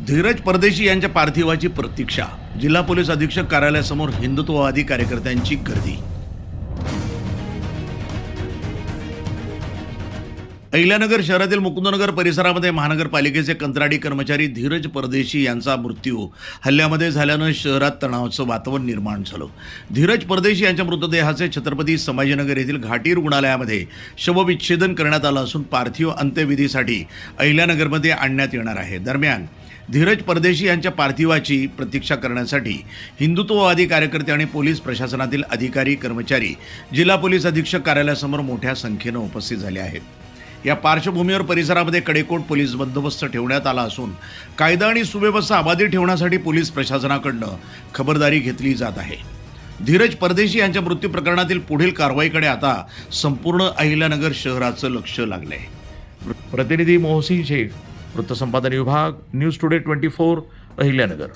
धीरज परदेशी यांच्या पार्थिवाची प्रतीक्षा. जिल्हा पोलीस अधीक्षक कार्यालयासमोर हिंदुत्ववादी कार्यकर्त्यांची गर्दी. अहिल्यानगर शहरातील मुकुंदनगर परिसरामध्ये महानगरपालिकेचे कंत्राटी कर्मचारी धीरज परदेशी यांचा मृत्यू हल्ल्यामध्ये झाल्यानं शहरात तणावाचं वातावरण निर्माण झालं. धीरज परदेशी यांच्या मृतदेहाचे छत्रपती संभाजीनगर येथील घाटी रुग्णालयामध्ये शवविच्छेदन करण्यात आलं असून पार्थिव अंत्यविधीसाठी अहिल्यानगरमध्ये आणण्यात येणार आहे. दरम्यान धीरज परदेशी यांच्या पार्थिवाची प्रतीक्षा करण्यासाठी हिंदुत्ववादी कार्यकर्ते आणि पोलीस प्रशासनातील अधिकारी कर्मचारी जिल्हा पोलीस अधीक्षक कार्यालयासमोर मोठ्या संख्येनं उपस्थित झाले आहेत. या पार्श्वभूमीवर परिसरामध्ये कडेकोट पोलीस बंदोबस्त ठेवण्यात आला असून कायदा आणि सुव्यवस्था अबाधित ठेवण्यासाठी पोलीस प्रशासनाकडून खबरदारी घेतली जात आहे. धीरज परदेशी यांच्या मृत्यू प्रकरणातील पुढील कारवाईकडे आता संपूर्ण अहिल्यानगर शहराचं लक्ष लागलंय. प्रतिनिधी मोहसिन शेख, वृत्तसंपादन विभाग, न्यूज टुडे 24, अहिल्यानगर.